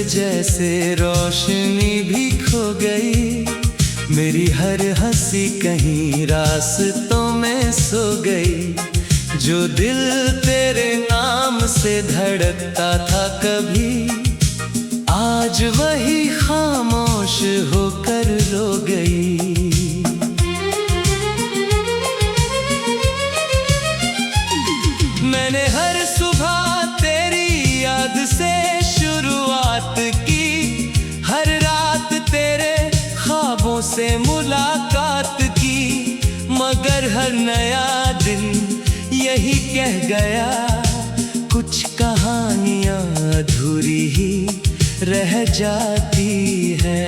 जैसे रोशनी भी खो गई, मेरी हर हंसी कहीं रास्तों में सो गई। जो दिल तेरे नाम से धड़कता था कभी, आज वही खामोश होकर रो गई। मैंने हर सुबह तेरी याद से शुरुआत की, हर रात तेरे ख्वाबों से मुलाकात की, मगर हर नया दिन यही कह गया, कुछ कहानियां अधूरी ही रह जाती है।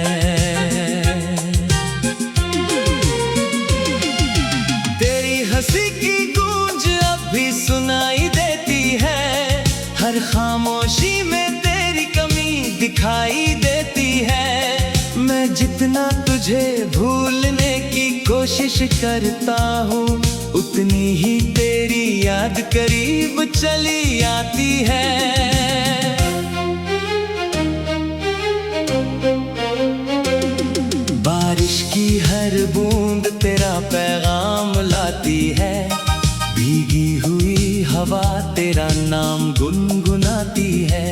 तेरी हंसी की गूंज अब भी सुनाई देती है, हर खामोशी में तेरी कमी दिखाई देती है। मैं जितना तुझे भूलने की कोशिश करता हूँ, उतनी ही तेरी याद करीब चली आती है। बारिश की हर बूंद तेरा पैगाम लाती है, भीगी हुई हवा तेरा नाम गुनगुनाती है।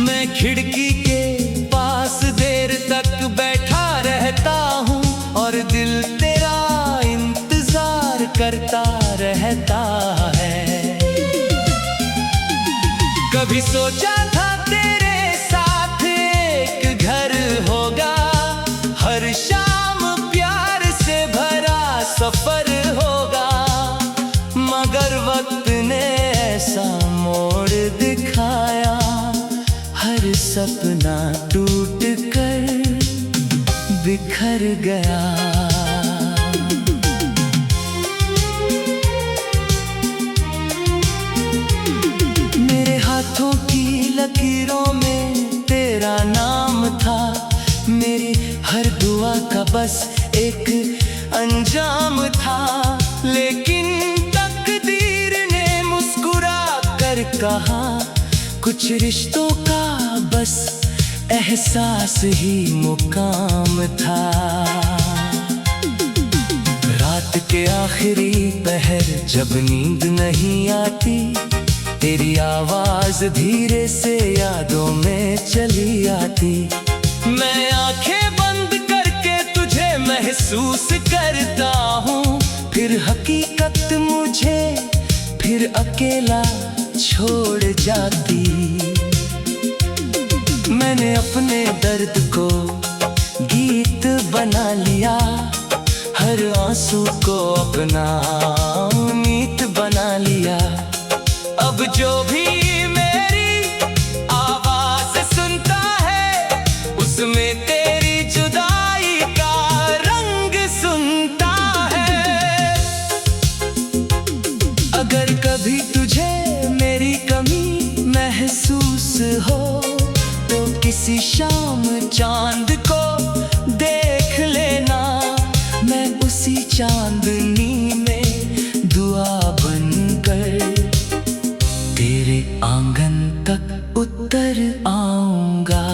मैं खिड़की के पास देर तक बैठा रहता हूँ और दिल तेरा इंतजार करता रहता है। कभी सोचा था तेरे साथ एक घर होगा, हर शाम प्यार से भरा सफर होगा, मगर वक्त ने ऐसा मोड़ दिखाया, हर सपना टूट कर बिखर गया। मेरे हाथों की लकीरों में तेरा नाम था, मेरी हर दुआ का बस एक अंजाम था, लेकिन तकदीर ने मुस्कुरा कर कहा, कुछ रिश्तों का बस एहसास ही मुकाम था। रात के आखिरी पहर जब नींद नहीं आती, तेरी आवाज धीरे से यादों में चली आती। मैं आंखें बंद करके तुझे महसूस करता हूँ, फिर हकीकत मुझे फिर अकेला छोड़ जाती। मैंने अपने दर्द को गीत बना लिया, हर आंसू को अपना मीत बना लिया। अब जो भी मेरी आवाज सुनता है, उसमें तेरी जुदाई का रंग सुनता है। अगर कभी तुझे मेरी कमी महसूस हो, तो किसी शाम चांद को देख लेना, मैं उसी चांदनी में दुआ बनकर तेरे आंगन तक उतर आऊंगा।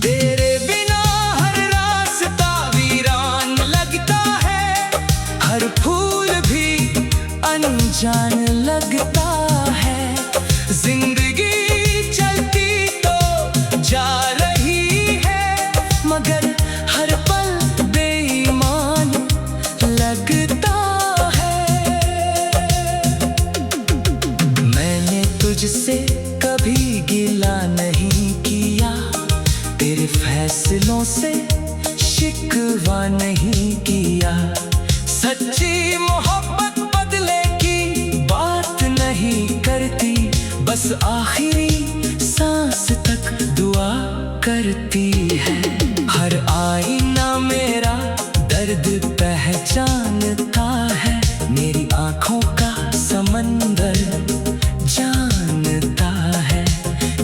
तेरे बिना हर रास्ता वीरान लगता है, हर फूल भी अनजान लगता है। जिंदगी चलती तो जा रही है, मगर हर पल बेईमान लगता है। मैंने तुझसे कभी गिला नहीं किया, तेरे फैसलों से शिकवा नहीं किया। सच्ची मोहब्बत बदले की बात नहीं करती, बस आखिरी सांस तक दुआ करती है। हर आईना मेरा दर्द पहचानता है, मेरी आंखों का समंदर जानता है।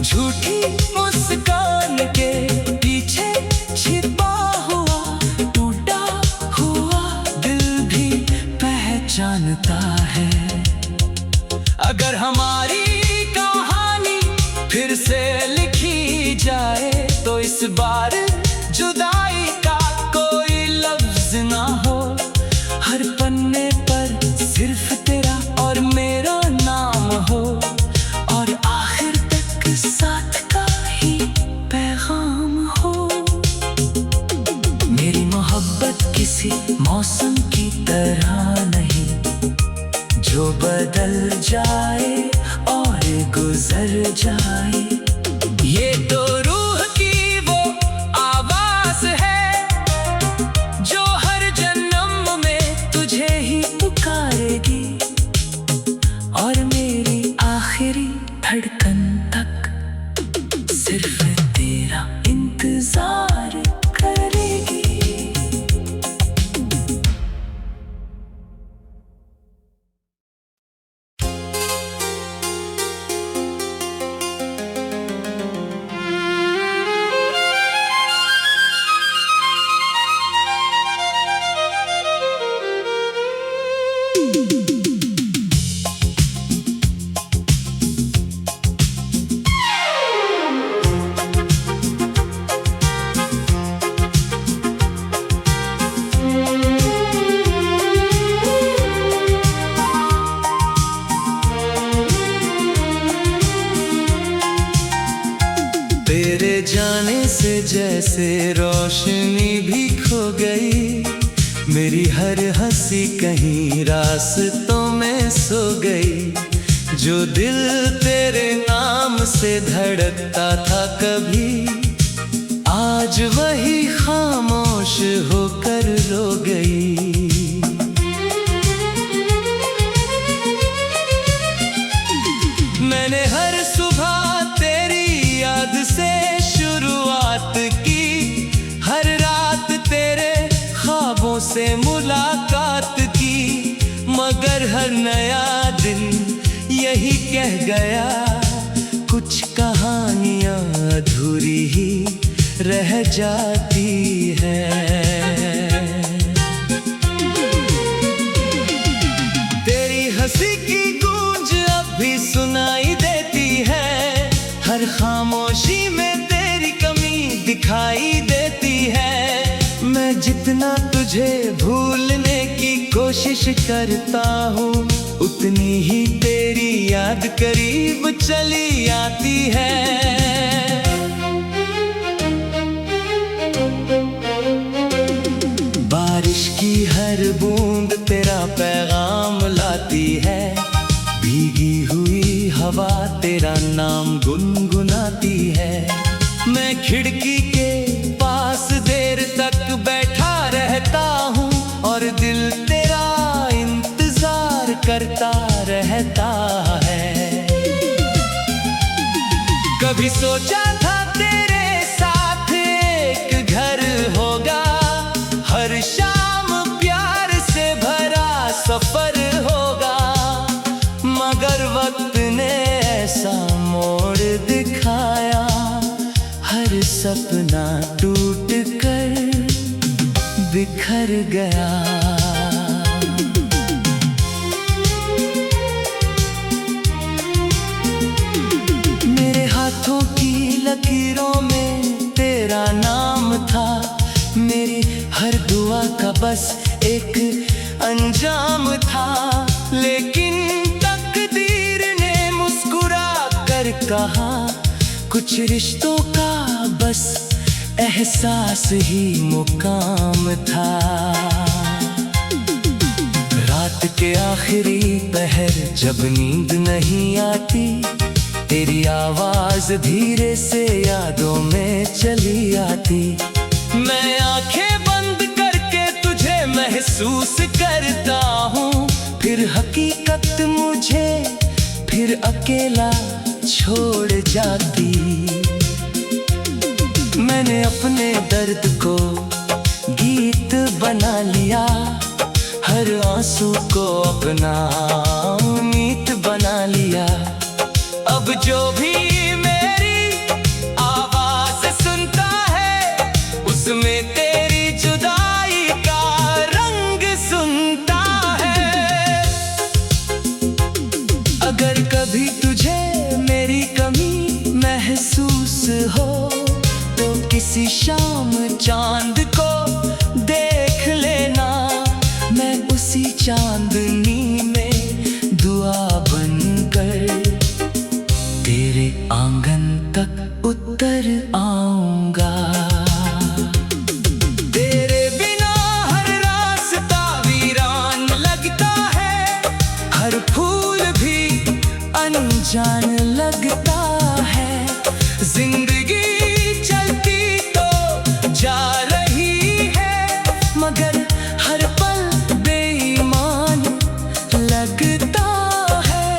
झूठी मुस्कान के पीछे छिपा हुआ टूटा हुआ दिल भी पहचानता है। अगर हमारी कहानी फिर से लिखी मरने पर सिर्फ तेरा और मेरा नाम हो, और आखिर तक साथ का ही पैगाम हो। मेरी मोहब्बत किसी मौसम की तरह नहीं, जो बदल जाए और गुजर जाए। ये तो रूह की वो आवाज है जो हर जन्म में तुझे ही पुकारेगी, और मेरी आखिरी धड़कन तक सिर्फ तेरा इंतजार करेगी। तेरे जाने से जैसे रोशनी भी खो गई, मेरी हर हंसी कहीं रास्तों में सो गई। जो दिल तेरे नाम से धड़कता था कभी, आज वही खामोश होकर रो गई। मैंने हर सुबह तेरी याद से शुरुआत की, हर रात तेरे ख्वाबों से मुलाकात की, मगर हर नया दिन यही कह गया, कुछ कहानियां अधूरी ही रह जाती है। तेरी हंसी की गूंज अब भी सुनाई देती है, हर खामोशी में तेरी कमी दिखाई देती है। मैं जितना तुझे भूलने की कोशिश करता हूँ, उतनी ही तेरी याद करीब चली आती है। बारिश की हर बूंद तेरा पैगाम लाती है, भीगी हुई हवा तेरा नाम गुनगुनाती है। मैं खिड़की के पास देर तक बैठा रहता हूँ, और दिल तेरा इंतजार करता रहता है। कभी सोचा था तेरे साथ एक घर होगा, हर शाम प्यार से भरा सफर होगा, मगर वक्त ने ऐसा मोड़ दिखाया, हर सपना टूट कर बिखर गया। मेरे हाथों की लकीरों में तेरा नाम था, मेरी हर दुआ का बस एक अंजाम था। लेकिन तकदीर ने मुस्कुरा कर कहा, कुछ रिश्तों का बस एहसास ही मुकाम था। रात के आखिरी पहर जब नींद नहीं आती, तेरी आवाज धीरे से यादों में चली आती। मैं आंखें बंद करके तुझे महसूस करता हूँ, फिर हकीकत मुझे फिर अकेला छोड़ जाती। मैंने अपने दर्द को गीत बना लिया, हर आंसू को अपना मीत बना लिया। अब जो भी मेरी आवाज सुनता है, उसमें तेरी जुदाई का रंग सुनता है। अगर कभी तुझे मेरी कमी महसूस हो, तो किसी शाम चांद को देख लेना, मैं उसी चांद चांदनी में दुआ बनकर तेरे आंगन तक उतर आऊंगा। तेरे बिना हर रास्ता वीरान लगता है, हर फूल भी अनजान लगता है। जिंदगी चलती तो जा रही है, मगर हर पल बेईमान लगता है।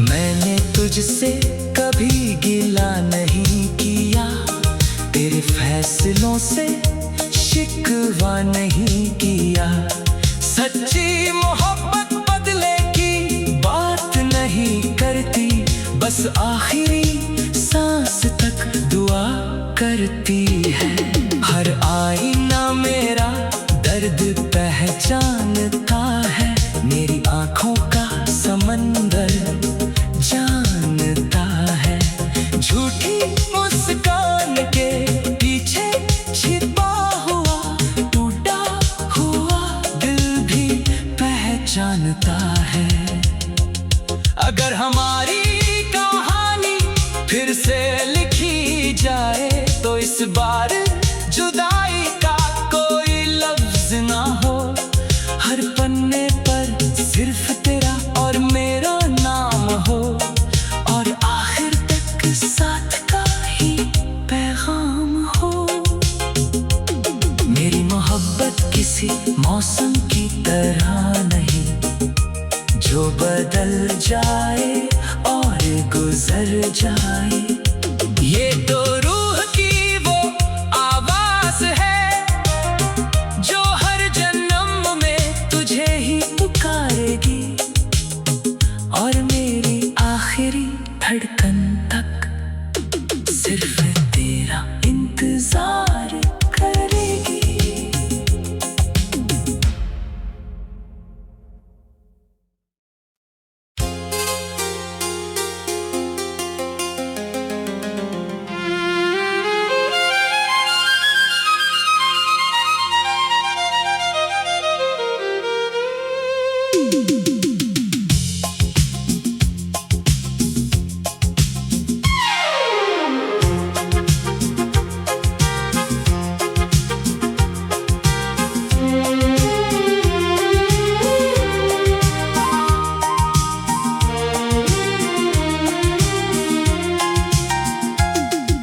मैंने तुझसे कभी गिला नहीं किया, तेरे फैसलों से शिकवा नहीं किया। सच्ची मोहब्बत बदले की बात नहीं करती, बस आखिरी सांस तक दुआ करती है। हर आईना मेरा दर्द पहचानता है, मेरी आंखों का समंदर जानता है। झूठी मुस्कान के पीछे छिपा हुआ टूटा हुआ दिल भी पहचानता है। अगर हमारी कहानी फिर से लिखी जाए तो इस बार जुदाई का कोई लफ्ज ना हो। हर पन्ने पर सिर्फ तेरा और मेरा नाम हो, और आखिर तक साथ का ही पैगाम हो। मेरी मोहब्बत किसी मौसम की तरह नहीं, जो बदल जाए और गुजर जाए। ये तो रूह की वो आवाज है, जो हर जन्म में तुझे ही पुकारेगी, और मेरी आखिरी धड़कन तक सिर्फ तेरा इंतजार करेगी।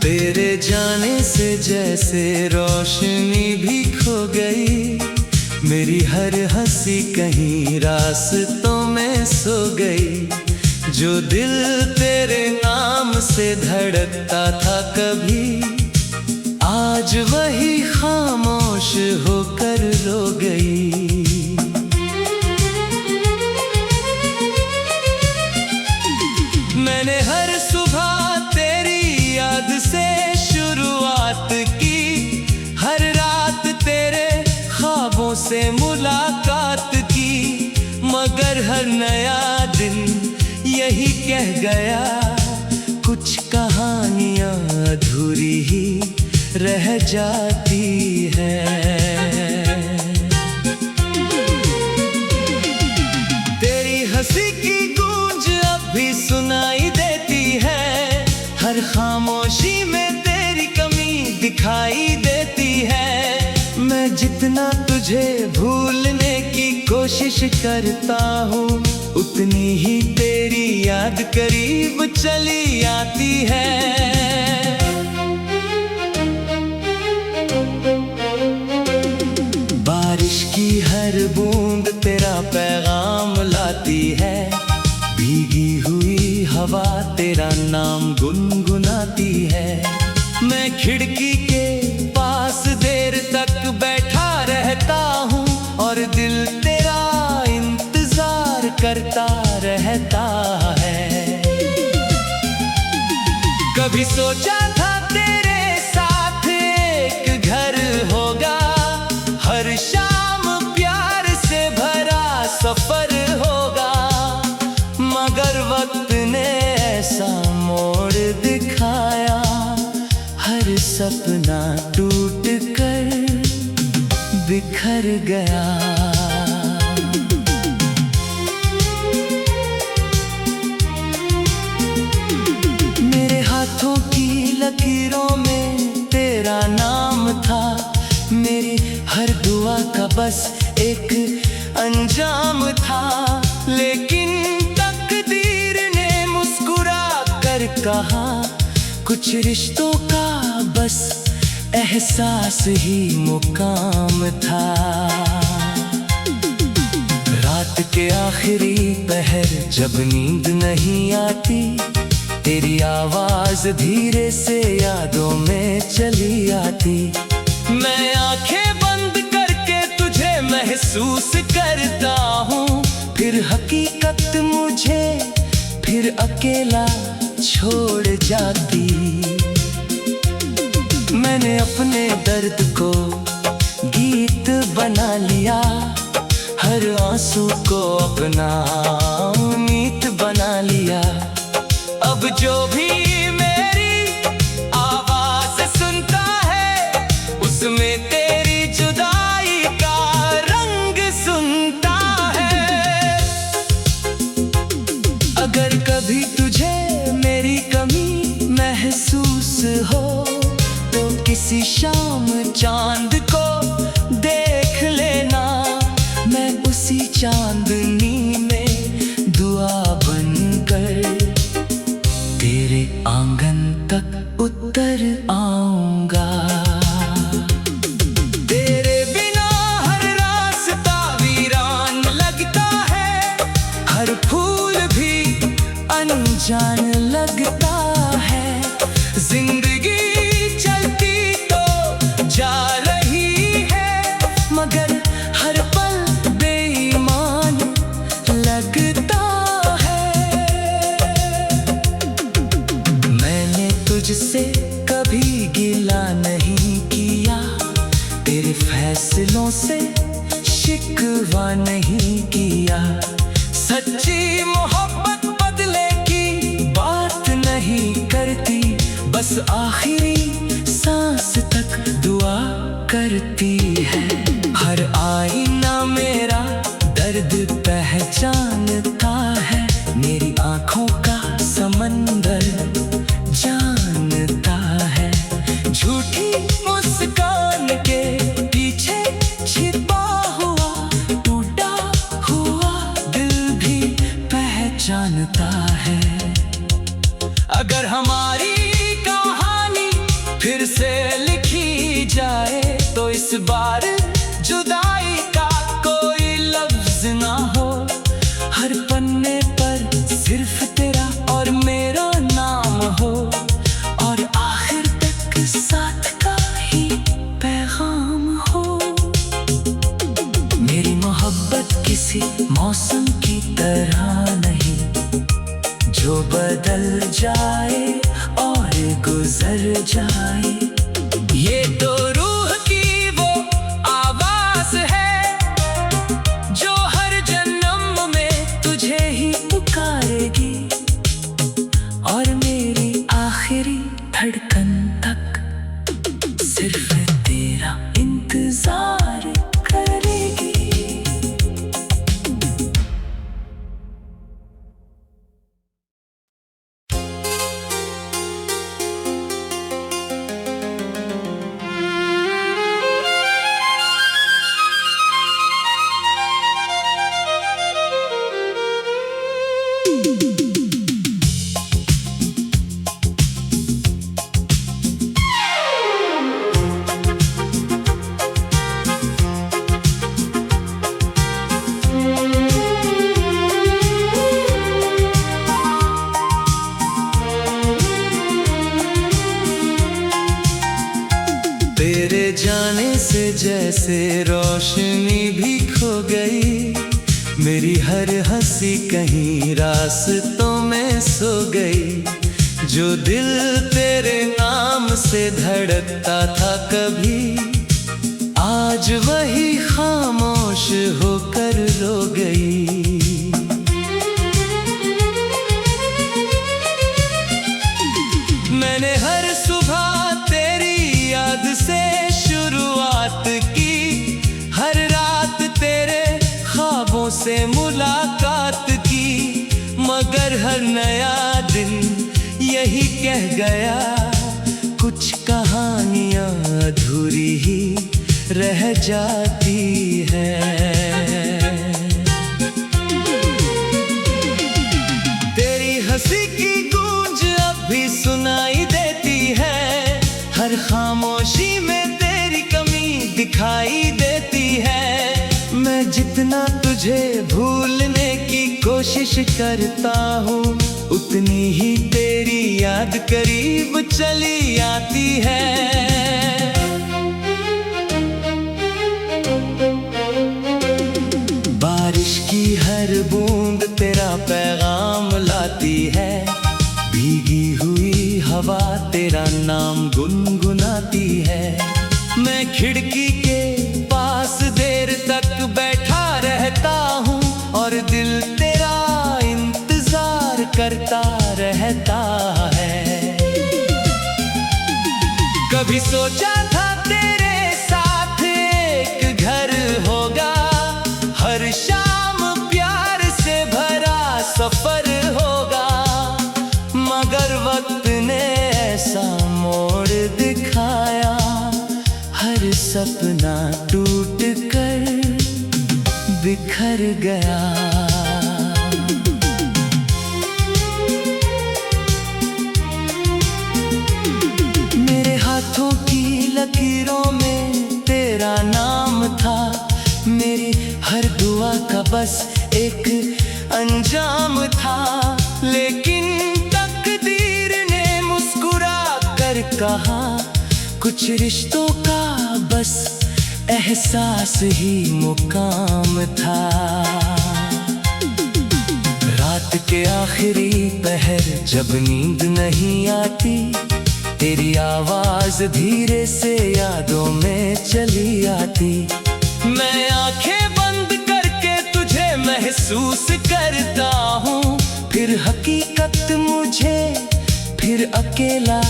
तेरे जाने से जैसे रोशनी भी खो गई, मेरी हर हंसी कहीं रास्तों में सो गई। जो दिल तेरे नाम से धड़कता था कभी, आज वही खामोश होकर रो गई। मैंने हर सुबह तेरी याद से शुरुआत की, हर रात तेरे ख्वाबों से मुलाकात की, मगर हर नया दिन यही कह गया, कुछ कहानियां अधूरी ही रह जाती है। तेरी हंसी की गूंज अब भी सुनाई देती है, हर खामोशी में तेरी कमी दिखाई देती है। मैं जितना तुझे भूलने की कोशिश करता हूँ, उतनी ही तेरी याद करीब चली आती है। बारिश की हर बूंद तेरा पैगाम लाती है, भीगी हुई हवा तेरा नाम गुनगुनाती है। मैं खिड़की के पास देर तक बैठा रहता हूँ, और दिल तेरा इंतजार करता रहता है। कभी सोचा था तेरे साथ एक घर होगा, हर शाम प्यार से भरा सफर होगा, मगर वक्त ने ऐसा मोड़ दिखाया, हर सपना टूट कर बिखर कर गया। मेरे हाथों की लकीरों में तेरा नाम था, मेरी हर दुआ का बस एक अंजाम था। लेकिन तकदीर ने मुस्कुरा कर कहा, कुछ रिश्तों का बस एहसास ही मुकाम था। रात के आखिरी पहर जब नींद नहीं आती, तेरी आवाज धीरे से यादों में चली आती। मैं आंखें बंद करके तुझे महसूस करता हूँ, फिर हकीकत मुझे फिर अकेला छोड़ जाती। मैंने अपने दर्द को गीत बना लिया, हर आंसू को अपना मीत बना लिया। अब जो भी मेरी आवाज सुनता है, उसमें तेरी जुदाई का रंग सुनता है। अगर कभी तुझे मेरी कमी महसूस हो, तो किसी शाम चांद को देख लेना। मैं उसी चांदनी में दुआ बनकर तेरे आंगन तक उतर आऊंगा। तेरे बिना हर रास्ता वीरान लगता है, हर फूल भी अनजान लगता है। जिंदगी चलती तो जा रही है, मगर हर पल बेईमान लगता है। मैंने तुझसे कभी गिला नहीं किया, तेरे फैसलों से शिकवा नहीं किया। सच्ची मोहब्बत बदले की बात नहीं करती, बस आखिरी सांस तक दुआ करती है। हर आईना मेरा दर्द पहचानता है, मेरी आंखों का समंदर जानता है। झूठी मुस्कान के पीछे छिपा हुआ टूटा हुआ दिल भी पहचानता है। अगर हमारी कहानी फिर से लिखी जाए, तो इस बार जुदाई का कोई लफ्ज ना हो। हर पन्ने पर सिर्फ तेरा और मेरा नाम हो, और आखिर तक साथ का ही पैगाम हो। मेरी मोहब्बत किसी मौसम की तरह नहीं, जो बदल जाए और गुजर जाए। ये तो रूह की वो आवाज है, जो हर जन्म में तुझे ही पुकारेगी, और मेरी आखिरी धड़कन तक सिर्फ तेरा इंतजार करेगी। तेरे जाने से जैसे रोशनी भी खो गई, मेरी हर हंसी कहीं रास्तों में सो गई। जो दिल तेरे नाम से धड़कता था कभी, आज वही खामोश होकर रो गई। मैंने हर सुबह तेरी याद से शुरुआत की, हर तुझसे मुलाकात की, मगर हर नया दिन यही कह गया, कुछ कहानियां अधूरी ही रह जाती है। तेरी हंसी की गूंज अब भी सुनाई देती है, हर खामोशी में तेरी कमी दिखाई देती है। मैं जितना तुझे भूलने की कोशिश करता हूँ, उतनी ही तेरी याद करीब चली आती है। बारिश की हर बूंद तेरा पैगाम लाती है, भीगी हुई हवा तेरा नाम गुनगुनाती है। मैं खिड़की के पास देर तक बैठा रहता हूँ और दिल तेरा इंतजार करता रहता है। कभी सोचा था तेरे साथ एक घर होगा, हर शाम प्यार से भरा सफर होगा, मगर वक्त ने ऐसा मोड़ दिखाया, हर सपना टूट कर बिखर गया। मेरे हाथों की लकीरों में तेरा नाम था, मेरी हर दुआ का बस एक अंजाम था। लेकिन तकदीर ने मुस्कुरा कर कहा, कुछ रिश्तों का बस एहसास ही मुकाम था। रात के आखिरी पहर जब नींद नहीं आती, तेरी आवाज धीरे से यादों में चली आती। मैं आंखें बंद करके तुझे महसूस करता हूँ, फिर हकीकत मुझे फिर अकेला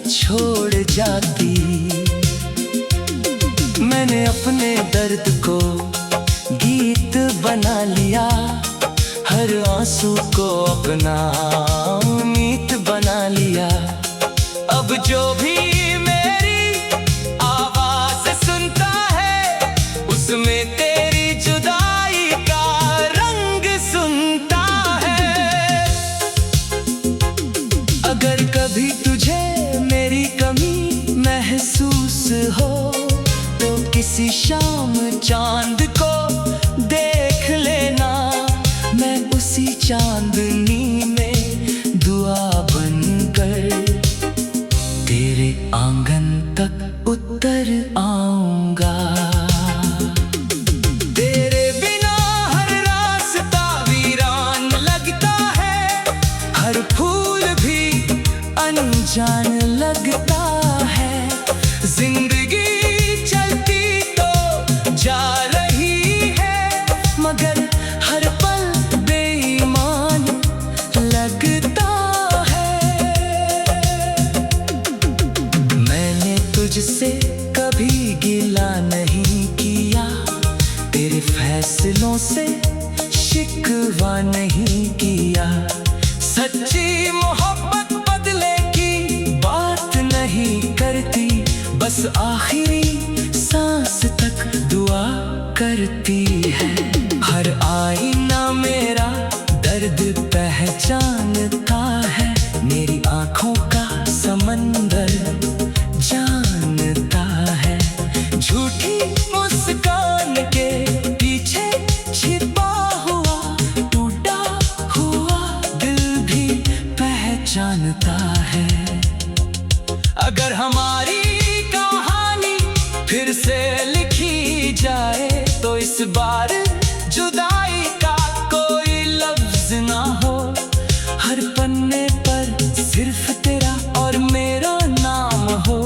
छोड़ जाती। मैंने अपने दर्द को गीत बना लिया, हर आंसू को अपना मीत बना लिया। अब जो भी मेरी आवाज सुनता है, उसमें तेरी जुदाई का रंग सुनता है। अगर कभी तुझे मेरी कमी महसूस हो, तो किसी शाम चांद को देख लेना, मैं उसी चांदनी में दुआ बनकर तेरे आंगन तक उतर आऊंगा। तेरे बिना हर रास्ता वीरान लगता है, हर फूल भी अनजान लगता है। जिंदगी चलती तो जा रही है, मगर हर पल बेईमान लगता है। मैंने तुझसे कभी गिला नहीं किया, तेरे फैसलों से शिकवा नहीं किया। सच्ची मोहब्बत बदले की बात नहीं करती, बस आखिरी सांस तक दुआ करती है। हर आईना मेरा दर्द पहचानता है, मेरी आंखों का समंदर जानता है। झूठी मुस्कान के पीछे छिपा हुआ टूटा हुआ दिल भी पहचानता है। अगर हमारी कहानी फिर से लिखी जाए, तो इस बार जुदाई का कोई लफ्ज ना हो। हर पन्ने पर सिर्फ तेरा और मेरा नाम हो,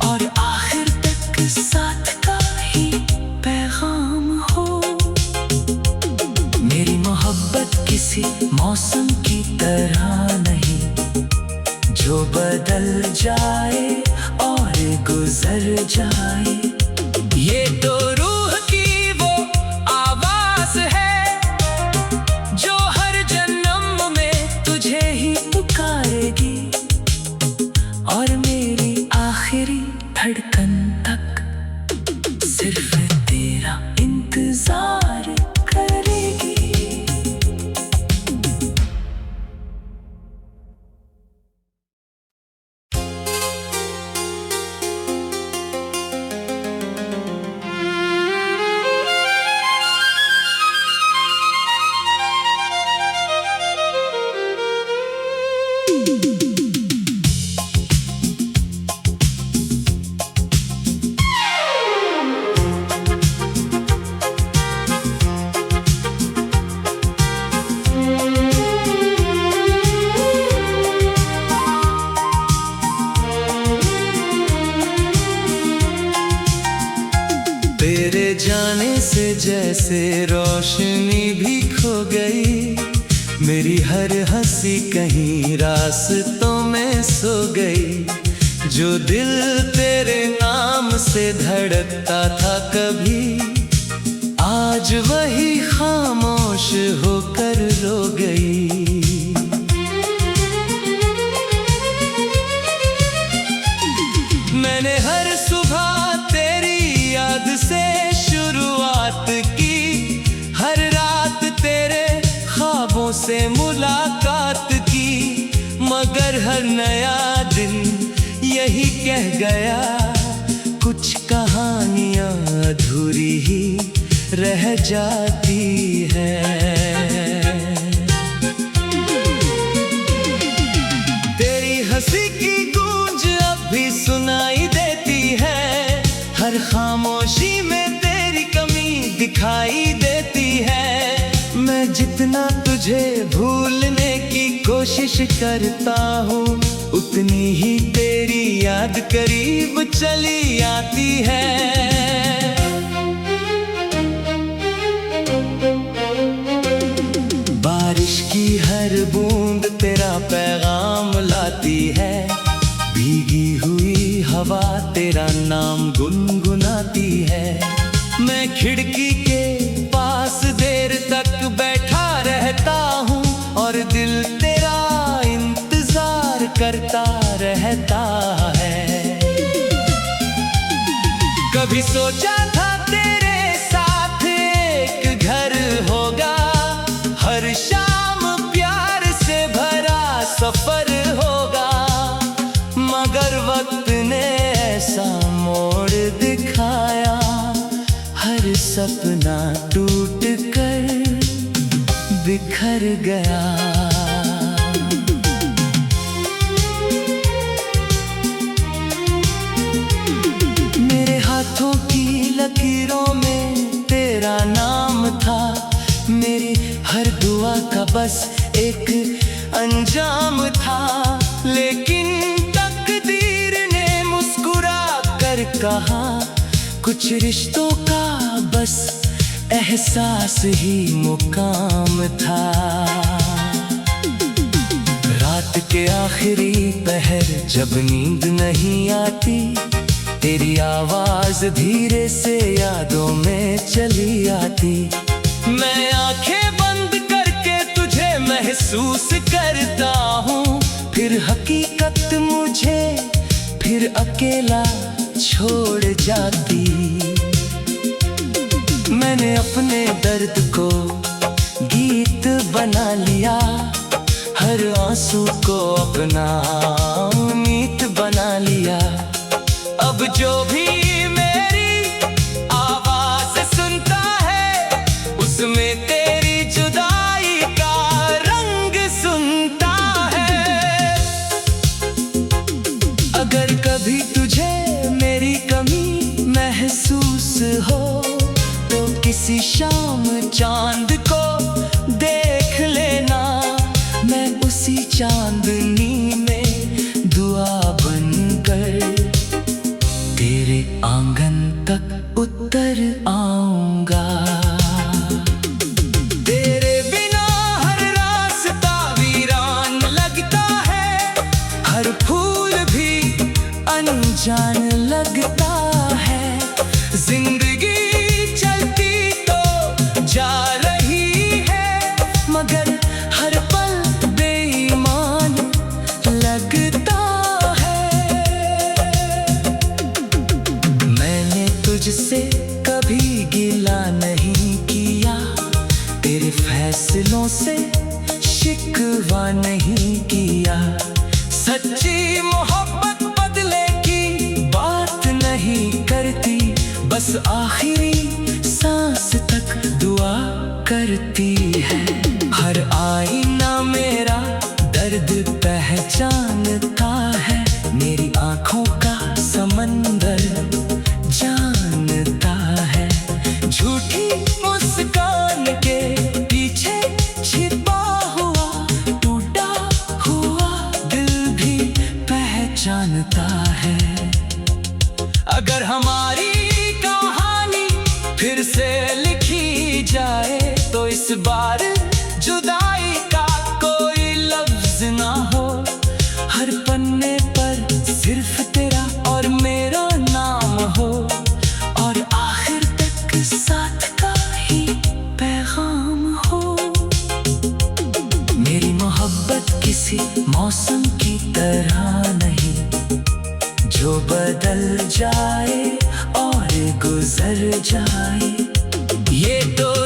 और आखिर तक साथ का ही पैगाम हो। मेरी मोहब्बत किसी मौसम की तरह नहीं, जो बदल जाए और गुजर जाए। ये तो रूह की वो आवाज है जैसे रोशनी भी खो गई, मेरी हर हंसी कहीं रास्तों में सो गई। जो दिल तेरे नाम से धड़कता था कभी, आज वही खामोश होकर रो गई। मैंने हर सुबह तेरी याद से शुरुआत की, हर रात तेरे ख्वाबों से मुलाकात की, मगर हर नया दिन यही कह गया, कुछ कहानियां अधूरी ही रह जाती है। तेरी हंसी की गूंज अब भी सुनाई देती है, हर खामोशी में तेरी कमी दिखाई देती है। मैं जितना तुझे भूलने की कोशिश करता हूँ, उतनी ही तेरी याद करीब चली आती है। बारिश की हर बूंद तेरा पैगाम लाती है, भीगी हुई हवा तेरा नाम गुनगुनाती है। मैं खिड़की के पास देर तक बैठा रहता हूँ और दिल तेरा इंतजार करता रहता है। कभी सोचा था तेरे साथ एक घर होगा, हर शाम प्यार से भरा सफर होगा, मगर वक्त ने ऐसा मोड़ दिखाया, हर सपना टूट कर बिखर गया। मेरे हाथों की लकीरों में तेरा नाम था, मेरी हर दुआ का बस एक अंजाम था, लेकिन तकदीर ने मुस्कुरा कर कहा, कुछ रिश्तों का बस एहसास ही मुकाम था। रात के आखिरी पहर जब नींद नहीं आती, तेरी आवाज धीरे से यादों में चली आती। मैं आंखें बंद करके तुझे महसूस करता हूँ, फिर हकीकत मुझे फिर अकेला छोड़ जाती। मैंने अपने दर्द को गीत बना लिया, हर आंसू को अपना मीत बना लिया। अब जो भी मेरी आवाज सुनता है, उसमें तेरी जुदाई का रंग सुनता है। अगर कभी तुझे मेरी कमी महसूस हो, तो किसी शाम चांद को देख लेना, मैं उसी चांदनी में दुआ बनकर तेरे आंगन तक उतर आऊंगा। तेरे बिना हर रास्ता वीरान लगता है, हर फूल भी अनजान लगता है। जिंदगी चलती तो जा रही है, मगर हर पल बेईमान लगता है। मैंने तुझसे कभी गिला नहीं किया, तेरे फैसलों से शिकवा नहीं किया। सच्ची मोहब्बत बदले की बात नहीं करती, बस आखिरी सांस तक दुआ करती है। हर आईना मेरा दर्द पहचानता है, मेरी आंखों का समंदर जानता है। झूठी मुस्कान के पीछे छिपा हुआ टूटा हुआ दिल भी पहचानता है। अगर हमारी कहानी फिर से लिखी इस बार जुदाई का कोई लफ्ज ना हो, हर पन्ने पर सिर्फ तेरा और मेरा नाम हो, और आखिर तक साथ का ही पैगाम हो। मेरी मोहब्बत किसी मौसम की तरह नहीं, जो बदल जाए और गुजर जाए। ये तो